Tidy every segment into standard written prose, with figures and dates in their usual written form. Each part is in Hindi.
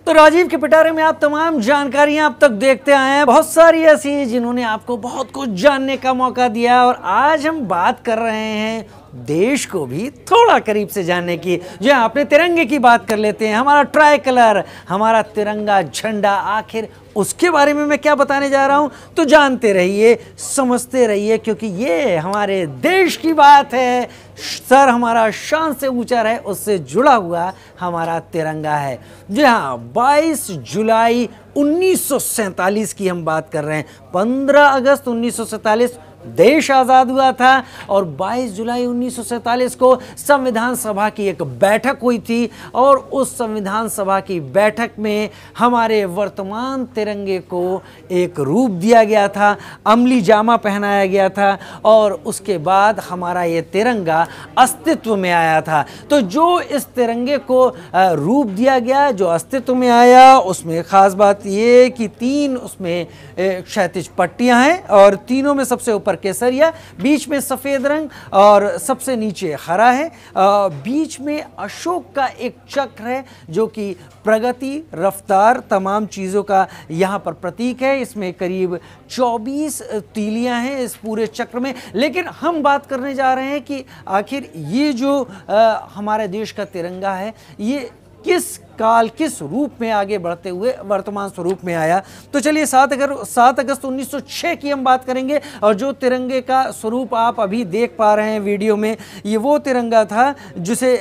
तो राजीव के पिटारे में आप तमाम जानकारियां अब तक देखते आए हैं, बहुत सारी ऐसी जिन्होंने आपको बहुत कुछ जानने का मौका दिया। और आज हम बात कर रहे हैं देश को भी थोड़ा करीब से जानने की। जो अपने तिरंगे की बात कर लेते हैं, हमारा ट्राई कलर, हमारा तिरंगा झंडा, आखिर उसके बारे में मैं क्या बताने जा रहा हूं, तो जानते रहिए, समझते रहिए, क्योंकि ये हमारे देश की बात है। सर हमारा शान से ऊंचा रहे, उससे जुड़ा हुआ हमारा तिरंगा है। जी हाँ, 22 जुलाई 1947 की हम बात कर रहे हैं। 15 अगस्त 1947 देश आज़ाद हुआ था और 22 जुलाई 1947 को संविधान सभा की एक बैठक हुई थी और उस संविधान सभा की बैठक में हमारे वर्तमान तिरंगे को एक रूप दिया गया था, अमली जामा पहनाया गया था और उसके बाद हमारा ये तिरंगा अस्तित्व में आया था। तो जो इस तिरंगे को रूप दिया गया, जो अस्तित्व में आया, उसमें ख़ास बात ये कि 3 उसमें क्षैतिज पट्टियाँ हैं और तीनों में सबसे ऊपर केसरिया, बीच में सफ़ेद रंग और सबसे नीचे हरा है। बीच में अशोक का एक चक्र है जो कि प्रगति, रफ्तार, तमाम चीज़ों का यहाँ पर प्रतीक है। इसमें करीब 24 तीलियाँ हैं इस पूरे चक्र में। लेकिन हम बात करने जा रहे हैं कि आखिर ये जो हमारे देश का तिरंगा है, ये किस काल, किस रूप में आगे बढ़ते हुए वर्तमान स्वरूप में आया। तो चलिए 7 अगस्त 1906 की हम बात करेंगे। और जो तिरंगे का स्वरूप आप अभी देख पा रहे हैं वीडियो में, ये वो तिरंगा था जिसे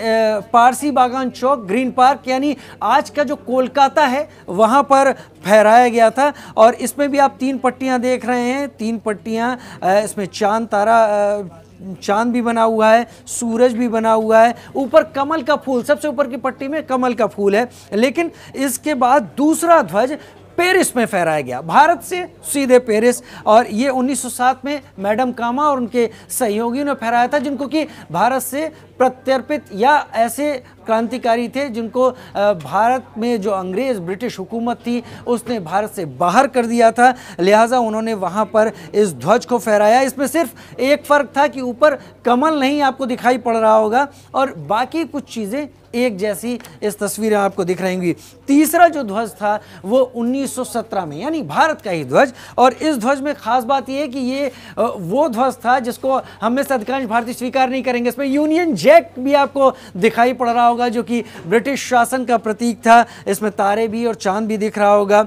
पारसी बागान चौक, ग्रीन पार्क, यानी आज का जो कोलकाता है वहाँ पर फहराया गया था। और इसमें भी आप 3 पट्टियाँ देख रहे हैं, 3 पट्टियाँ, इसमें चांद, तारा, चांद भी बना हुआ है, सूरज भी बना हुआ है, ऊपर कमल का फूल, सबसे ऊपर की पट्टी में कमल का फूल है। लेकिन इसके बाद दूसरा ध्वज पेरिस में फहराया गया, भारत से सीधे पेरिस। और ये 1907 में मैडम कामा और उनके सहयोगियों ने फहराया था, जिनको कि भारत से प्रत्यर्पित या ऐसे क्रांतिकारी थे जिनको भारत में जो अंग्रेज़ ब्रिटिश हुकूमत थी उसने भारत से बाहर कर दिया था, लिहाजा उन्होंने वहाँ पर इस ध्वज को फहराया। इसमें सिर्फ एक फ़र्क था कि ऊपर कमल नहीं आपको दिखाई पड़ रहा होगा और बाकी कुछ चीज़ें एक जैसी इस तस्वीर में आपको दिख रही होंगी। तीसरा जो ध्वज था वो 1917 में, यानी भारत का ही ध्वज। और इस ध्वज में ख़ास बात यह है कि ये वो ध्वज था जिसको हम में से अधिकांश भारतीय स्वीकार नहीं करेंगे। इसमें यूनियन जैक भी आपको दिखाई पड़ रहा होगा जो कि ब्रिटिश शासन का प्रतीक था। इसमें तारे भी और चांद भी दिख रहा होगा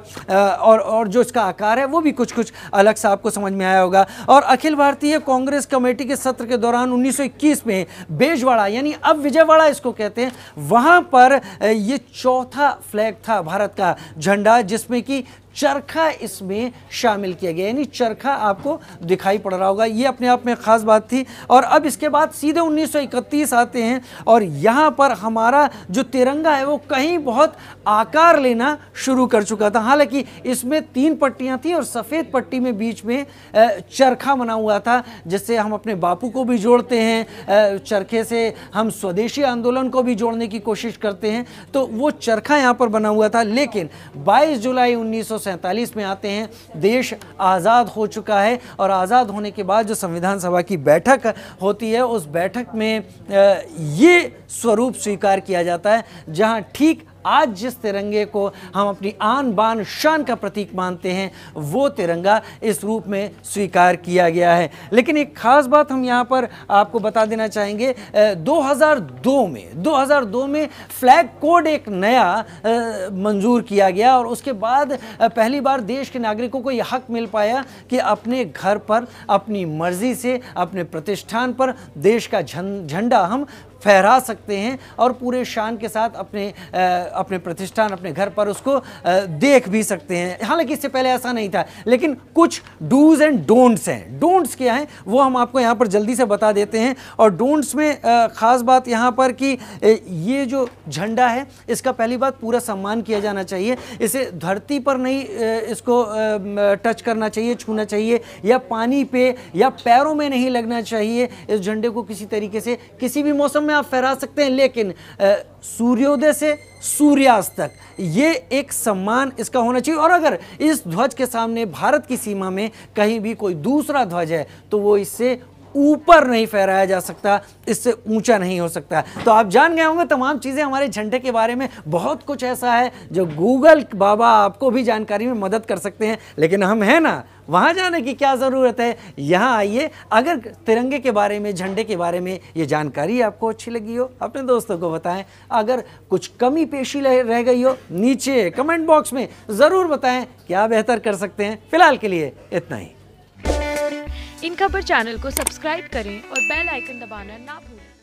और जो इसका आकार है वो भी कुछ कुछ अलग सा आपको समझ में आया होगा। और अखिल भारतीय कांग्रेस कमेटी के सत्र के दौरान 1921 में बेजवाड़ा, यानी अब विजयवाड़ा इसको कहते हैं, वहाँ पर ये चौथा फ्लैग था भारत का झंडा, जिसमें कि चरखा इसमें शामिल किया गया, यानी चरखा आपको दिखाई पड़ रहा होगा। ये अपने आप में ख़ास बात थी। और अब इसके बाद सीधे 1931 आते हैं और यहाँ पर हमारा जो तिरंगा है वो कहीं बहुत आकार लेना शुरू कर चुका था। हालांकि इसमें 3 पट्टियाँ थी और सफ़ेद पट्टी में बीच में चरखा बना हुआ था, जिससे हम अपने बापू को भी जोड़ते हैं, चरखे से हम स्वदेशी आंदोलन को भी जोड़ने की कोशिश करते हैं। तो वो चरखा यहाँ पर बना हुआ था। लेकिन 22 जुलाई 1947 में आते हैं, देश आज़ाद हो चुका है और आज़ाद होने के बाद जो संविधान सभा की बैठक होती है, उस बैठक में ये स्वरूप स्वीकार किया जाता है, जहां ठीक आज जिस तिरंगे को हम अपनी आन बान शान का प्रतीक मानते हैं, वो तिरंगा इस रूप में स्वीकार किया गया है। लेकिन एक ख़ास बात हम यहाँ पर आपको बता देना चाहेंगे, 2002 में फ्लैग कोड एक नया मंजूर किया गया और उसके बाद पहली बार देश के नागरिकों को यह हक मिल पाया कि अपने घर पर अपनी मर्ज़ी से, अपने प्रतिष्ठान पर देश का झंडा हम फहरा सकते हैं और पूरे शान के साथ अपने प्रतिष्ठान, अपने घर पर उसको देख भी सकते हैं। हालांकि इससे पहले ऐसा नहीं था। लेकिन कुछ डूज एंड डोंट्स हैं। डोंट्स क्या हैं वो हम आपको यहाँ पर जल्दी से बता देते हैं। और डोंट्स में ख़ास बात यहाँ पर कि ये जो झंडा है इसका पहली बात पूरा सम्मान किया जाना चाहिए। इसे धरती पर नहीं इसको टच करना चाहिए, छूना चाहिए, या पानी पे या पैरों में नहीं लगना चाहिए। इस झंडे को किसी तरीके से किसी भी मौसम में आप फहरा सकते हैं, लेकिन सूर्योदय से सूर्यास्त तक ये एक सम्मान इसका होना चाहिए। और अगर इस ध्वज के सामने भारत की सीमा में कहीं भी कोई दूसरा ध्वज है तो वो इससे ऊपर नहीं फहराया जा सकता, इससे ऊंचा नहीं हो सकता। तो आप जान गए होंगे तमाम चीज़ें हमारे झंडे के बारे में। बहुत कुछ ऐसा है जो गूगल बाबा आपको भी जानकारी में मदद कर सकते हैं, लेकिन हम हैं ना, वहाँ जाने की क्या ज़रूरत है, यहाँ आइए। अगर तिरंगे के बारे में, झंडे के बारे में ये जानकारी आपको अच्छी लगी हो, अपने दोस्तों को बताएं। अगर कुछ कमी पेशी रह गई हो, नीचे कमेंट बॉक्स में ज़रूर बताएं क्या बेहतर कर सकते हैं। फिलहाल के लिए इतना ही। इन खबर चैनल को सब्सक्राइब करें और बेल आइकन दबाना ना भूलें।